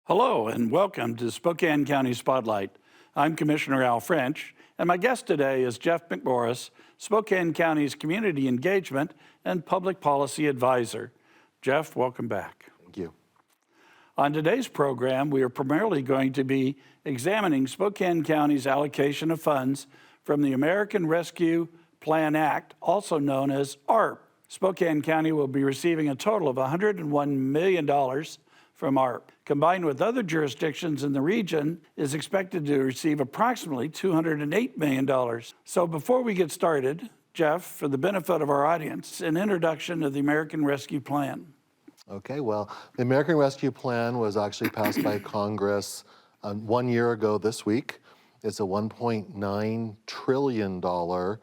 Hello and welcome to Spokane County Spotlight. I'm Commissioner Al French, and my guest today is Jeff McMorris, Spokane County's Community Engagement and Public Policy Advisor. Jeff, welcome back. Thank you. On today's program, we are primarily going to be examining Spokane County's allocation of funds from the American Rescue Plan Act, also known as ARP. Spokane County will be receiving a total of $101 million from ARP. Combined with other jurisdictions in the region, is expected to receive approximately $208 million. So before we get started, Jeff, for the benefit of our audience, an introduction of the American Rescue Plan. Okay, well, the American Rescue Plan was actually passed by Congress 1 year ago this week. It's a $1.9 trillion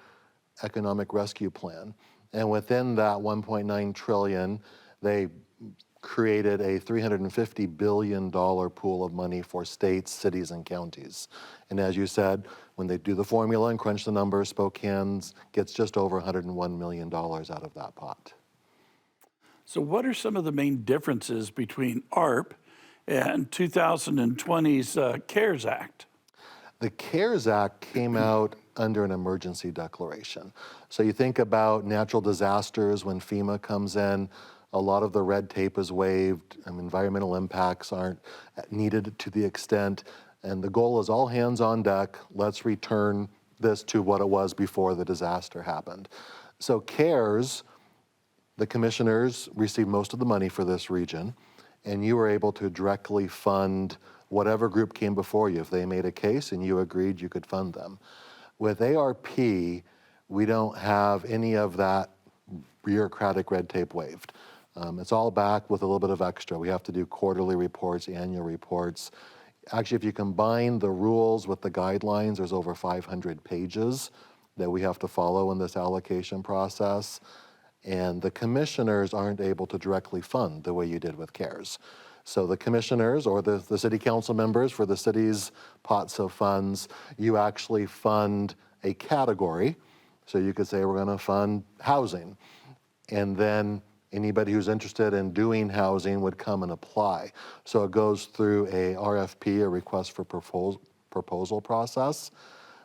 economic rescue plan. And within that $1.9 trillion, they created a $350 billion pool of money for states, cities, and counties. And as you said, when they do the formula and crunch the numbers, Spokane gets just over $101 million out of that pot. So what are some of the main differences between ARP and 2020's CARES Act? The CARES Act came out under an emergency declaration. So you think about natural disasters when FEMA comes in, a lot of the red tape is waived, environmental impacts aren't needed to the extent, and the goal is all hands on deck, let's return this to what it was before the disaster happened. So CARES, the commissioners received most of the money for this region, and you were able to directly fund whatever group came before you. If they made a case and you agreed, you could fund them. With ARP, we don't have any of that bureaucratic red tape waived. It's all back with a little bit of extra. We have to do quarterly reports, annual reports. Actually, if you combine the rules with the guidelines, there's over 500 pages that we have to follow in this allocation process. And the commissioners aren't able to directly fund the way you did with CARES. So the commissioners or the city council members for the city's pots of funds, you actually fund a category. So you could say we're going to fund housing. And then anybody who's interested in doing housing would come and apply. So it goes through a RFP, a request for proposal process,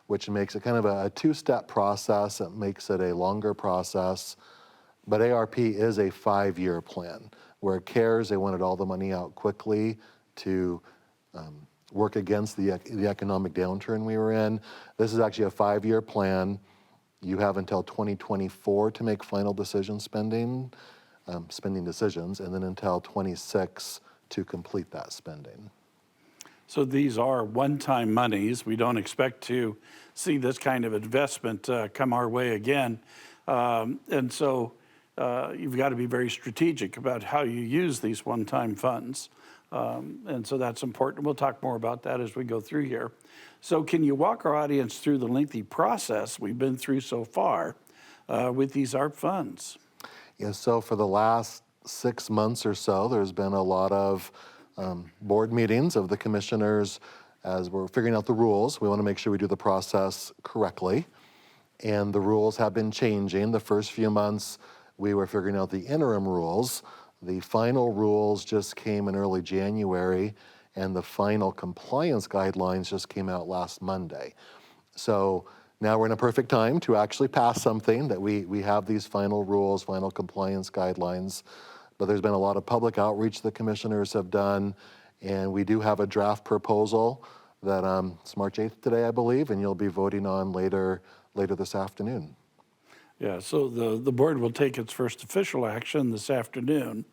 which makes it kind of a two-step process. It makes it a longer process. But ARP is a 5-year plan, where CARES, they wanted all the money out quickly to work against the economic downturn we were in. This is actually a 5-year plan. You have until 2024 to make final spending decisions, and then until 26 to complete that spending. So these are one-time monies. We don't expect to see this kind of investment come our way again. And so you've got to be very strategic about how you use these one-time funds. And so that's important. We'll talk more about that as we go through here. So can you walk our audience through the lengthy process we've been through so far with these ARP funds? Yeah, so for the last 6 months or so, there's been a lot of board meetings of the commissioners as we're figuring out the rules. We want to make sure we do the process correctly. And the rules have been changing. The first few months, we were figuring out the interim rules. The final rules just came in early January, and the final compliance guidelines just came out last Monday. So now we're in a perfect time to actually pass something that we have these final rules, final compliance guidelines. But there's been a lot of public outreach the commissioners have done, and we do have a draft proposal that it's March 8th today, I believe, and you'll be voting on later this afternoon. Yeah, so the board will take its first official action this afternoon,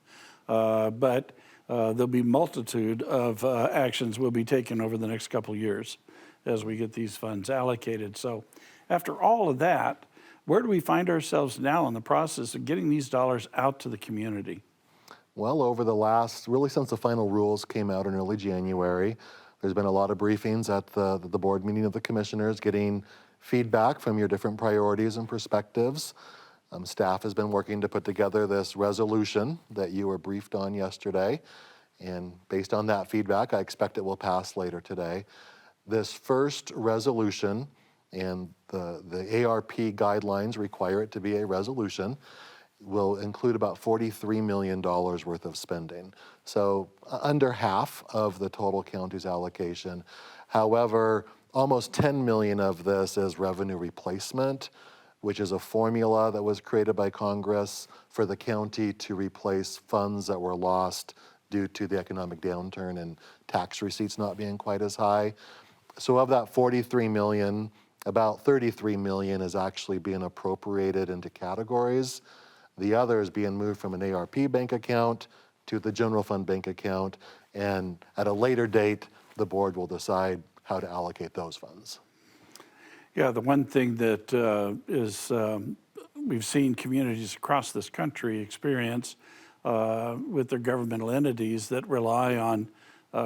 but there'll be multitude of actions will be taken over the next couple of years as we get these funds allocated. So after all of that, where do we find ourselves now in the process of getting these dollars out to the community? Well, over the last, really since the final rules came out in early January, there's been a lot of briefings at the board meeting of the commissioners, getting feedback from your different priorities and perspectives. Staff has been working to put together this resolution that you were briefed on yesterday. And based on that feedback, I expect it will pass later today. This first resolution, and the ARP guidelines require it to be a resolution, will include about $43 million worth of spending. So under half of the total county's allocation. However, almost 10 million of this is revenue replacement, which is a formula that was created by Congress for the county to replace funds that were lost due to the economic downturn and tax receipts not being quite as high. So of that 43 million, about 33 million is actually being appropriated into categories. The other is being moved from an ARP bank account to the general fund bank account, and at a later date, the board will decide how to allocate those funds. Yeah, the one thing that we've seen communities across this country experience with their governmental entities that rely on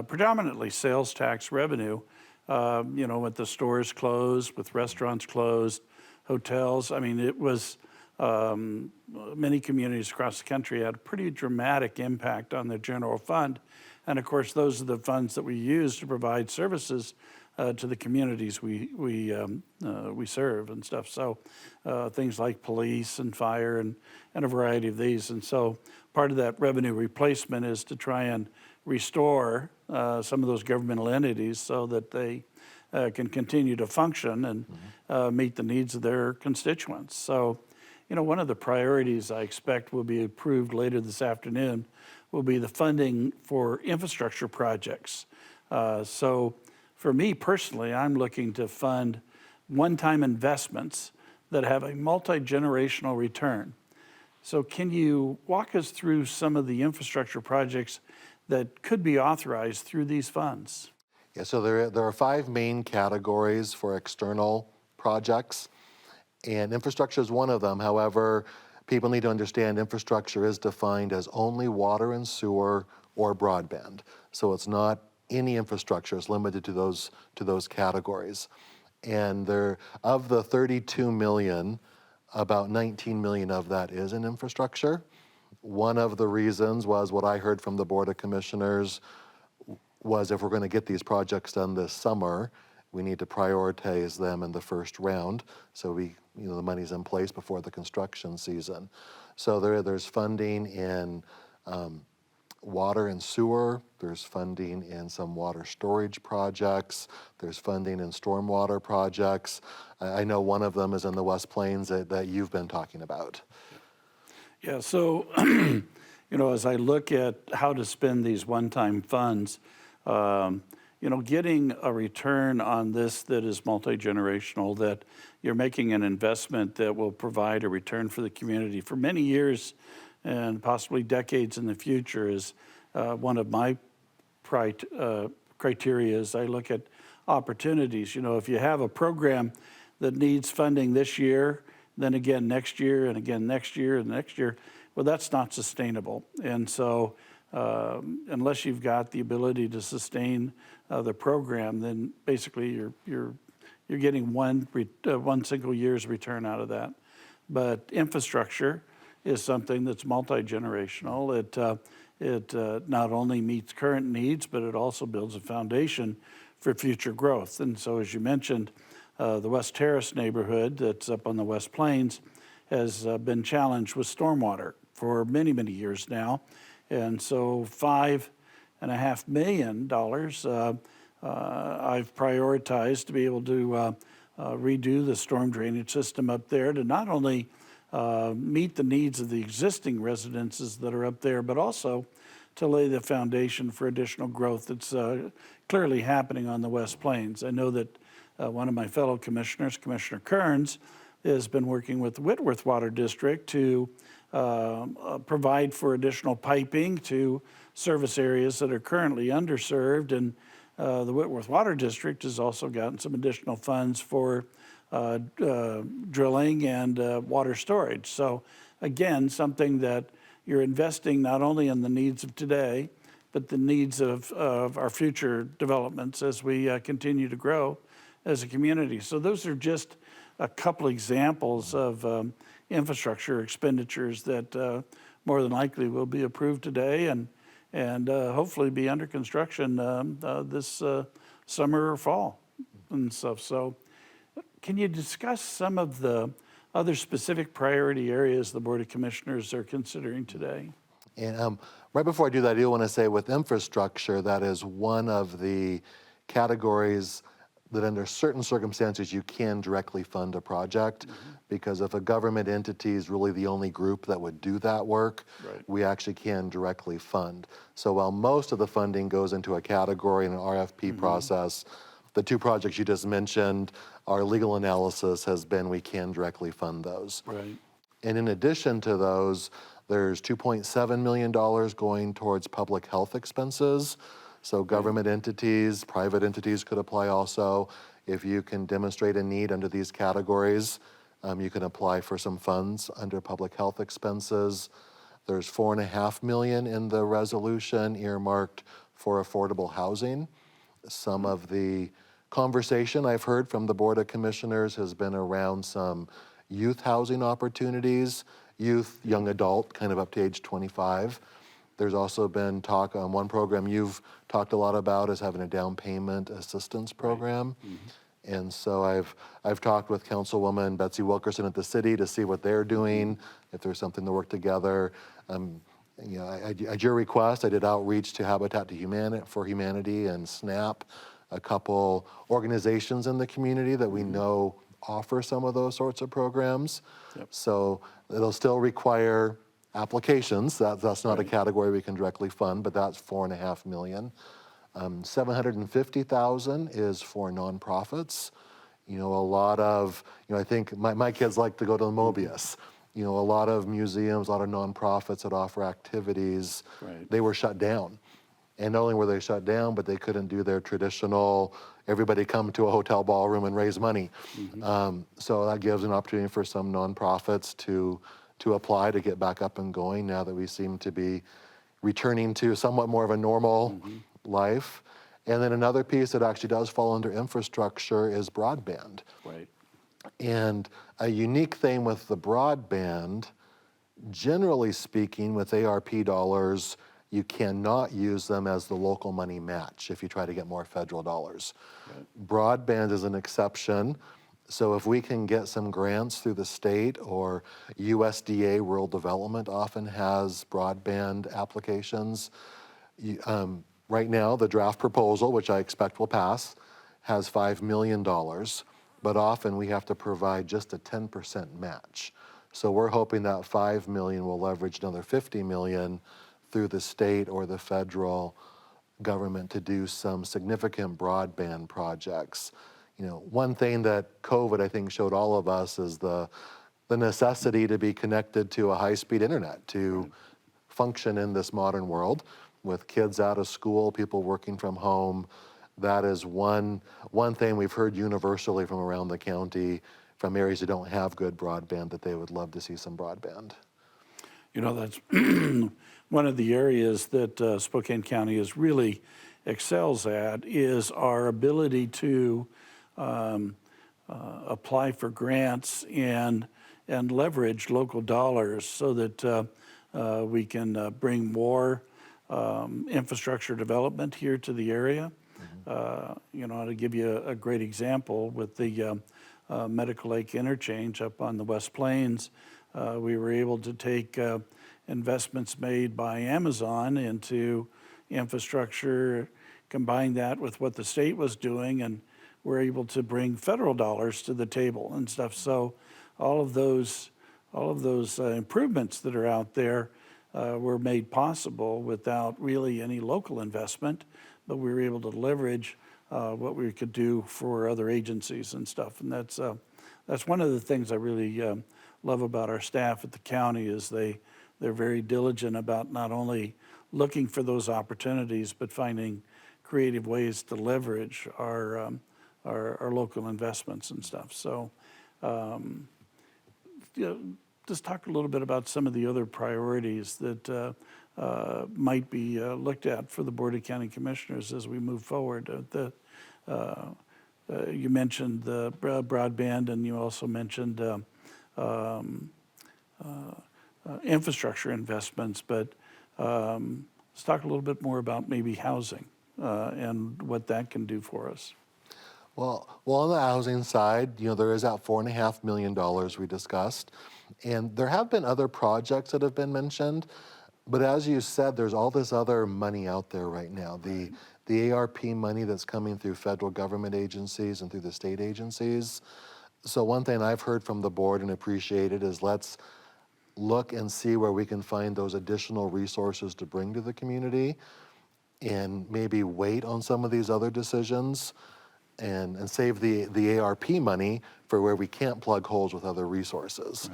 predominantly sales tax revenue. With the stores closed, with restaurants closed, hotels. I mean, it was many communities across the country had a pretty dramatic impact on the general fund. And of course, those are the funds that we use to provide services to the communities we serve and stuff. So things like police and fire and a variety of these. And so part of that revenue replacement is to try and restore some of those governmental entities so that they can continue to function and meet the needs of their constituents. So, one of the priorities I expect will be approved later this afternoon will be the funding for infrastructure projects. So for me personally, I'm looking to fund one-time investments that have a multi-generational return. So can you walk us through some of the infrastructure projects that could be authorized through these funds? Yeah, so there are 5 main categories for external projects, and infrastructure is one of them. However, people need to understand infrastructure is defined as only water and sewer or broadband. So it's not any infrastructure, it's limited to those categories. And of the 32 million, about 19 million of that is in infrastructure. One of the reasons was what I heard from the Board of Commissioners was if we're going to get these projects done this summer, we need to prioritize them in the first round. So the money's in place before the construction season. So there's funding in water and sewer, there's funding in some water storage projects, there's funding in stormwater projects. I know one of them is in the West Plains that you've been talking about. Yeah, so, as I look at how to spend these one-time funds, getting a return on this that is multi-generational, that you're making an investment that will provide a return for the community for many years and possibly decades in the future is one of my criteria as I look at opportunities. If you have a program that needs funding this year, then again next year, and again next year, and next year, well, that's not sustainable. And so unless you've got the ability to sustain the program, then basically you're getting one single year's return out of that. But infrastructure is something that's multi-generational. It not only meets current needs, but it also builds a foundation for future growth. And so, as you mentioned, the West Terrace neighborhood that's up on the West Plains has been challenged with stormwater for many, many years now. And so $5.5 million I've prioritized to be able to redo the storm drainage system up there to not only meet the needs of the existing residences that are up there, but also to lay the foundation for additional growth that's clearly happening on the West Plains. I know that one of my fellow commissioners, Commissioner Kearns, has been working with the Whitworth Water District to provide for additional piping to service areas that are currently underserved. And the Whitworth Water District has also gotten some additional funds for drilling and water storage. So again, something that you're investing not only in the needs of today, but the needs of our future developments as we continue to grow as a community. So those are just a couple examples of infrastructure expenditures that more than likely will be approved today and hopefully be under construction this summer or fall and stuff. So can you discuss some of the other specific priority areas the Board of Commissioners are considering today? And right before I do that, I do want to say with infrastructure, that is one of the categories that under certain circumstances you can directly fund a project, because if a government entity is really the only group that would do that work, Right. we actually can directly fund. So while most of the funding goes into a category in an RFP process, the two projects you just mentioned, our legal analysis has been we can directly fund those. Right. And in addition to those, there's $2.7 million going towards public health expenses. So government entities, private entities could apply also. If you can demonstrate a need under these categories, you can apply for some funds under public health expenses. There's $4.5 million in the resolution earmarked for affordable housing. Some of the conversation I've heard from the Board of Commissioners has been around some youth housing opportunities, youth, young adult, kind of up to age 25. There's also been talk on one program you've talked a lot about is having a down payment assistance program. And so I've talked with Councilwoman Betsy Wilkerson at the city to see what they're doing, if there's something to work together. You know, at your request, I did outreach to Habitat for Humanity and SNAP, a couple organizations in the community that we know offer some of those sorts of programs. So it'll still require applications. That's not a category we can directly fund, but that's $4.5 million. $750,000 is for nonprofits. You know, a lot of, you know, I think my kids like to go to the Mobius. You know, a lot of museums, a lot of nonprofits that offer activities, they were shut down. And not only were they shut down, but they couldn't do their traditional, everybody come to a hotel ballroom and raise money. So that gives an opportunity for some nonprofits to apply to get back up and going now that we seem to be returning to somewhat more of a normal life. And then another piece that actually does fall under infrastructure is broadband. Right. And a unique thing with the broadband, generally speaking, with ARP dollars, you cannot use them as the local money match if you try to get more federal dollars. Broadband is an exception. So if we can get some grants through the state, or USDA Rural Development often has broadband applications. Right now, the draft proposal, which I expect will pass, has $5 million, but often we have to provide just a 10% match. So we're hoping that $5 million will leverage another $50 million through the state or the federal government to do some significant broadband projects. You know, one thing that COVID, I think, showed all of us is the necessity to be connected to a high-speed internet to function in this modern world. With kids out of school, people working from home, that is one thing we've heard universally from around the county, from areas that don't have good broadband, that they would love to see some broadband. You know, that's one of the areas that Spokane County is really excels at is our ability to apply for grants and leverage local dollars so that we can bring more infrastructure development here to the area. You know, to give you a great example with the Medical Lake interchange up on the West Plains, we were able to take investments made by Amazon into infrastructure, combine that with what the state was doing, and we're able to bring federal dollars to the table and stuff. So all of those improvements that are out there were made possible without really any local investment, but we were able to leverage what we could do for other agencies and stuff. And that's one of the things I really love about our staff at the county is they're very diligent about not only looking for those opportunities, but finding creative ways to leverage our local investments and stuff. So, you know, just talk a little bit about some of the other priorities that might be looked at for the Board of County Commissioners as we move forward. You mentioned the broadband, and you also mentioned infrastructure investments, but let's talk a little bit more about maybe housing and what that can do for us. Well, on the housing side, there is that $4.5 million we discussed, and there have been other projects that have been mentioned, but as you said, there's all this other money out there right now. The ARP money that's coming through federal government agencies and through the state agencies. So one thing I've heard from the board and appreciated is let's look and see where we can find those additional resources to bring to the community and maybe wait on some of these other decisions and save the ARP money for where we can't plug holes with other resources.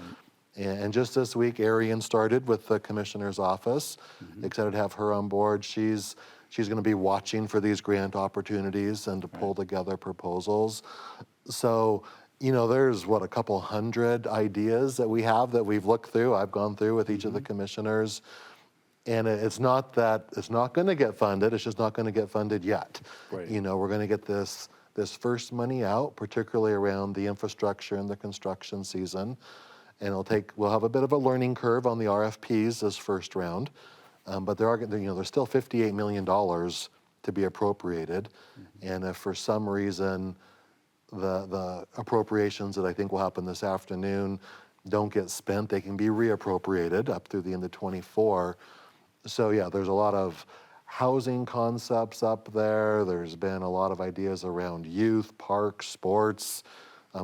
And just this week, Arian started with the commissioner's office. Excited to have her on board. She's going to be watching for these grant opportunities and to pull together proposals. So, there's a couple hundred ideas that we have that we've looked through. I've gone through with each of the commissioners. And it's not that it's not going to get funded. It's just not going to get funded yet. Right. We're going to get this first money out, particularly around the infrastructure and the construction season. And we'll have a bit of a learning curve on the RFPs this first round, but there's still $58 million to be appropriated. And if for some reason the appropriations that I think will happen this afternoon don't get spent, they can be reappropriated up through the end of '24. So yeah, there's a lot of housing concepts up there. There's been a lot of ideas around youth, parks, sports,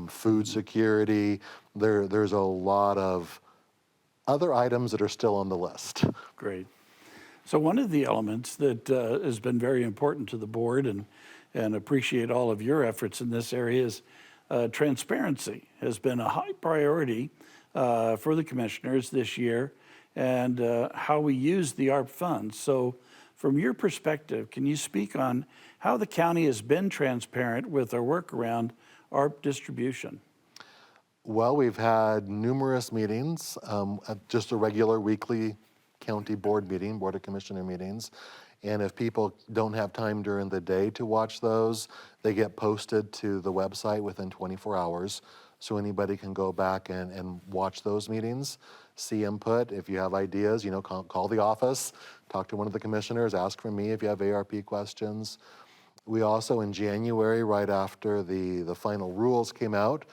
food security. There's a lot of other items that are still on the list. Great. So one of the elements that has been very important to the board and appreciate all of your efforts in this area is transparency has been a high priority for the commissioners this year, and how we use the ARP funds. So from your perspective, can you speak on how the county has been transparent with our work around ARP distribution? Well, we've had numerous meetings, just a regular weekly county board meeting, Board of Commissioner meetings. And if people don't have time during the day to watch those, they get posted to the website within 24 hours. So anybody can go back and watch those meetings, see input. If you have ideas, call the office, talk to one of the commissioners, ask for me if you have ARP questions. We also, in January, right after the final rules came out,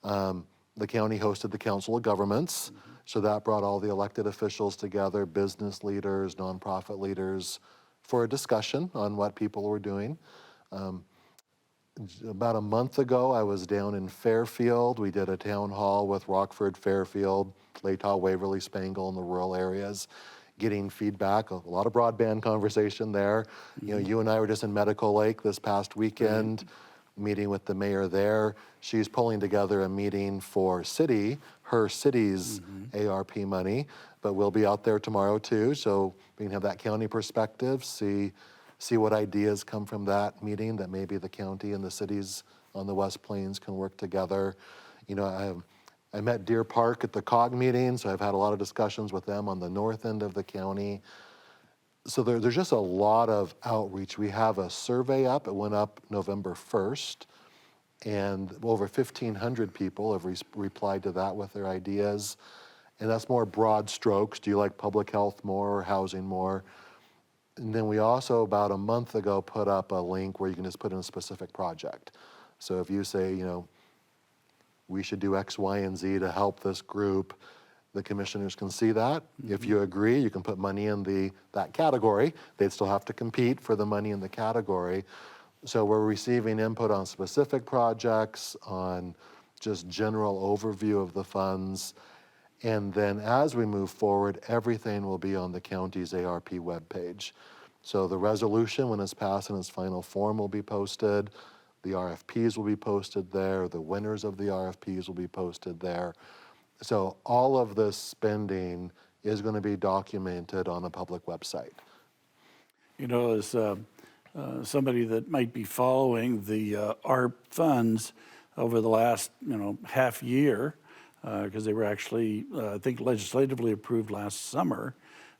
the county hosted the Council of Governments. So that brought all the elected officials together, business leaders, nonprofit leaders, for a discussion on what people were doing. About a month ago, I was down in Fairfield. We did a town hall with Rockford, Fairfield, Latah, Waverly, Spangle, and the rural areas, getting feedback, a lot of broadband conversation there. You and I were just in Medical Lake this past weekend, meeting with the mayor there. She's pulling together a meeting for her city's ARP money, but we'll be out there tomorrow too, so we can have that county perspective, see what ideas come from that meeting that maybe the county and the cities on the West Plains can work together. I met Deer Park at the COG meeting, so I've had a lot of discussions with them on the north end of the county. So there's just a lot of outreach. We have a survey up. It went up November 1st, and over 1,500 people have replied to that with their ideas. And that's more broad strokes. Do you like public health more or housing more? And then we also, about a month ago, put up a link where you can just put in a specific project. So if you say, we should do X, Y, and Z to help this group, the commissioners can see that. If you agree, you can put money in that category. They'd still have to compete for the money in the category. So we're receiving input on specific projects, on just general overview of the funds. And then as we move forward, everything will be on the county's ARP webpage. So the resolution, when it's passed in its final form, will be posted. The RFPs will be posted there. The winners of the RFPs will be posted there. So all of this spending is going to be documented on a public website. As somebody that might be following the ARP funds over the last, half year, because they were actually, I think, legislatively approved last summer.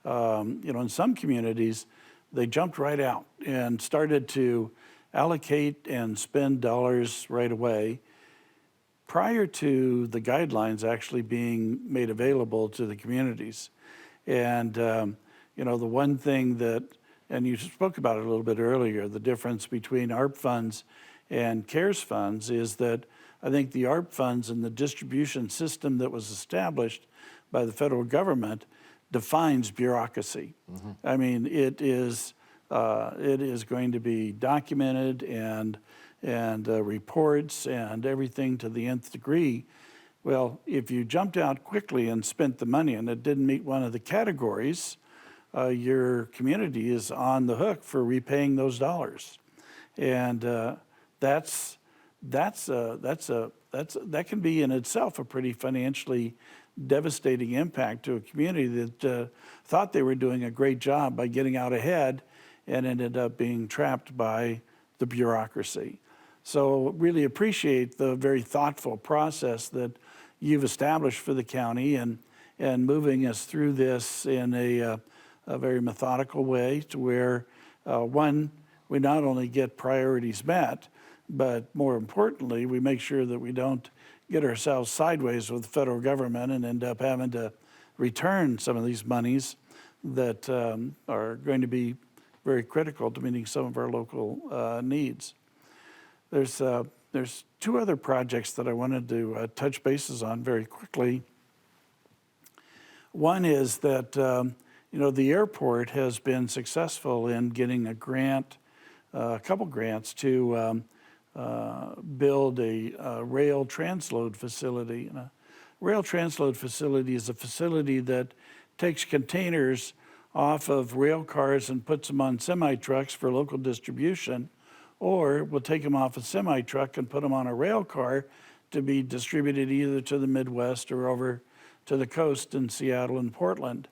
In some communities, they jumped right out and started to allocate and spend dollars right away prior to the guidelines actually being made available to the communities. And, the one thing that, and you spoke about it a little bit earlier, the difference between ARP funds and CARES funds is that I think the ARP funds and the distribution system that was established by the federal government defines bureaucracy. I mean, it is going to be documented and reports and everything to the nth degree. Well, if you jumped out quickly and spent the money and it didn't meet one of the categories, your community is on the hook for repaying those dollars, and that can be in itself a pretty financially devastating impact to a community that thought they were doing a great job by getting out ahead and ended up being trapped by the bureaucracy. So really appreciate the very thoughtful process that you've established for the county and moving us through this in a very methodical way to where, one, we not only get priorities met, but more importantly, we make sure that we don't get ourselves sideways with the federal government and end up having to return some of these monies that are going to be very critical to meeting some of our local needs. There's two other projects that I wanted to touch bases on very quickly. One is that the airport has been successful in getting a grant, a couple grants to build a rail transload facility. And a rail transload facility is a facility that takes containers off of rail cars and puts them on semi-trucks for local distribution, or we'll take them off a semi-truck and put them on a rail car to be distributed either to the Midwest or over to the coast in Seattle and Portland.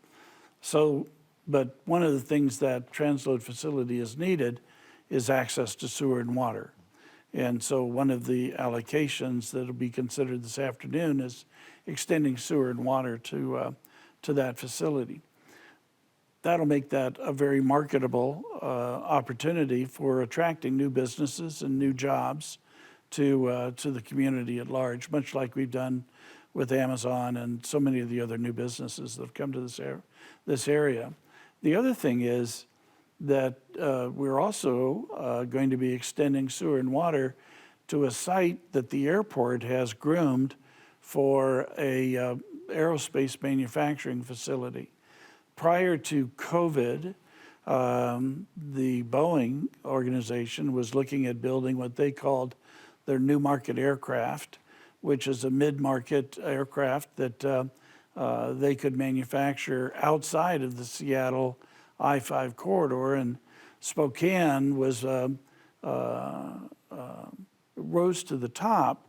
So, but one of the things that transload facility is needed is access to sewer and water. And so one of the allocations that will be considered this afternoon is extending sewer and water to that facility. That'll make that a very marketable opportunity for attracting new businesses and new jobs to the community at large, much like we've done with Amazon and so many of the other new businesses that have come to this area. The other thing is that we're also going to be extending sewer and water to a site that the airport has groomed for a aerospace manufacturing facility. Prior to COVID, the Boeing organization was looking at building what they called their new market aircraft, which is a mid-market aircraft that they could manufacture outside of the Seattle I-5 corridor. And Spokane was rose to the top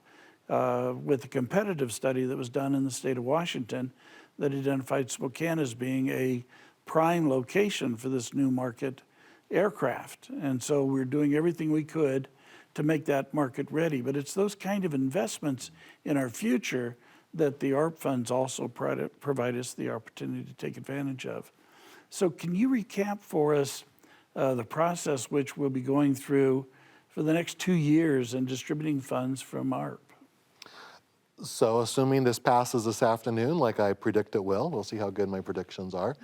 with a competitive study that was done in the state of Washington that identified Spokane as being a prime location for this new market aircraft. And so we're doing everything we could to make that market ready. But it's those kind of investments in our future that the ARP funds also provide us the opportunity to take advantage of. So can you recap for us the process which we'll be going through for the next 2 years in distributing funds from ARP? So assuming this passes this afternoon, like I predict it will, we'll see how good my predictions are,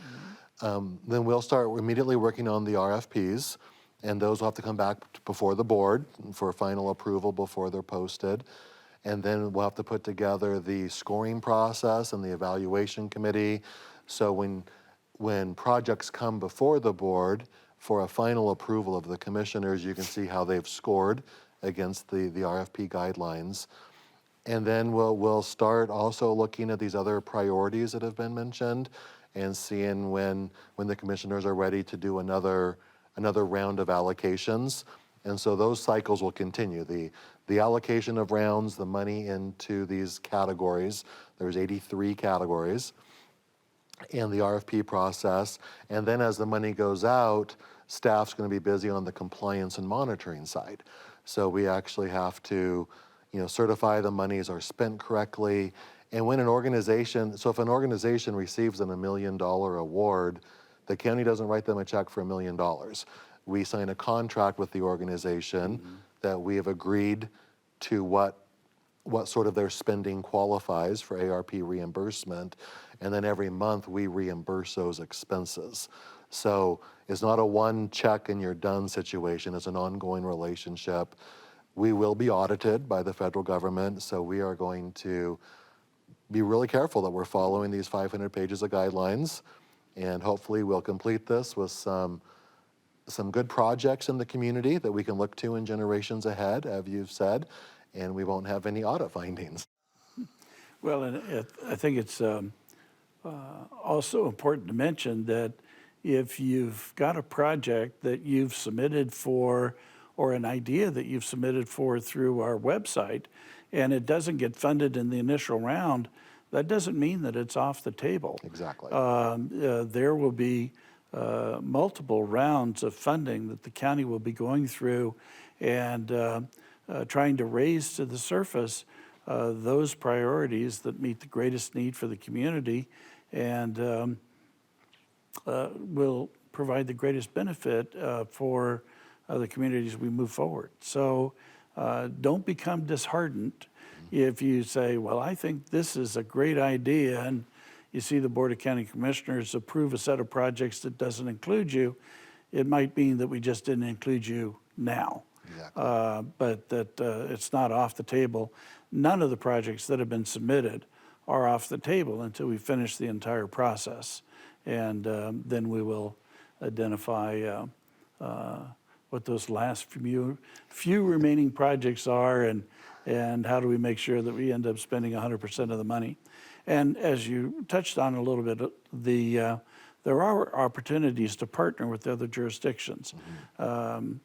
then we'll start immediately working on the RFPs, and those will have to come back before the board for final approval before they're posted. And then we'll have to put together the scoring process and the evaluation committee. So when projects come before the board for a final approval of the commissioners, you can see how they've scored against the RFP guidelines. And then we'll start also looking at these other priorities that have been mentioned and seeing when the commissioners are ready to do another round of allocations. And so those cycles will continue. The allocation of rounds, the money into these categories, there's 83 categories, and the RFP process. And then as the money goes out, staff's going to be busy on the compliance and monitoring side. So we actually have to certify the monies are spent correctly. And when an organization, so if an organization receives a $1 million award, the county doesn't write them a check for $1 million. We sign a contract with the organization that we have agreed to what sort of their spending qualifies for ARP reimbursement. And then every month we reimburse those expenses. So it's not a one check and you're done situation. It's an ongoing relationship. We will be audited by the federal government, so we are going to be really careful that we're following these 500 pages of guidelines, and hopefully we'll complete this with some good projects in the community that we can look to in generations ahead, as you've said, and we won't have any audit findings. Well, and I think it's also important to mention that if you've got a project that you've submitted for, or an idea that you've submitted for through our website, and it doesn't get funded in the initial round, that doesn't mean that it's off the table. Exactly. There will be multiple rounds of funding that the county will be going through and trying to raise to the surface those priorities that meet the greatest need for the community and will provide the greatest benefit for the communities we move forward. So don't become disheartened if you say, well, I think this is a great idea, and you see the Board of County Commissioners approve a set of projects that doesn't include you. It might mean that we just didn't include you now. Exactly. But that it's not off the table. None of the projects that have been submitted are off the table until we finish the entire process. And then we will identify what those last few remaining projects are and how do we make sure that we end up spending 100% of the money. And as you touched on a little bit, there are opportunities to partner with other jurisdictions. I'm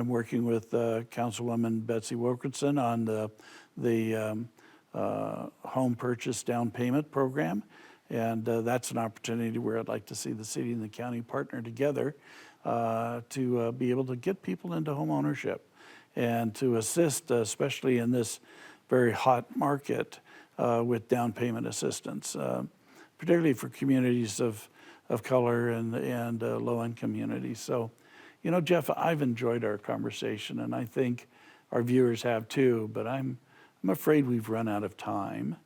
working with Councilwoman Betsy Wilkinson on the home purchase down payment program. And that's an opportunity where I'd like to see the city and the county partner together to be able to get people into home ownership and to assist, especially in this very hot market, with down payment assistance, particularly for communities of color and low-income communities. So, you know, Jeff, I've enjoyed our conversation, and I think our viewers have too, but I'm afraid we've run out of time.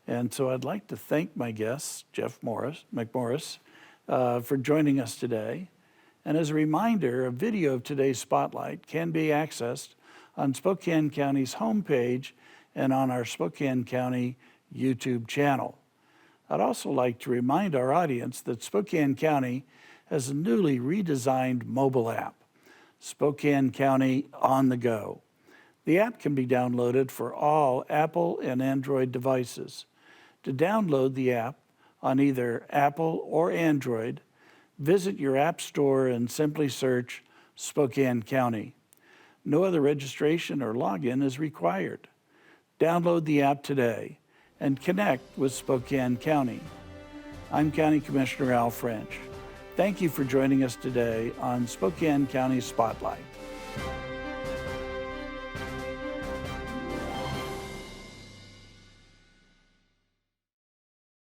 And so I'd like to thank my guest, Jeff McMorris, for joining us today. And as a reminder, a video of today's Spotlight can be accessed on Spokane County's homepage and on our Spokane County YouTube channel. I'd also like to remind our audience that Spokane County has a newly redesigned mobile app, Spokane County On the Go. The app can be downloaded for all Apple and Android devices. To download the app on either Apple or Android, visit your app store and simply search Spokane County. No other registration or login is required. Download the app today and connect with Spokane County. I'm County Commissioner Al French. Thank you for joining us today on Spokane County Spotlight.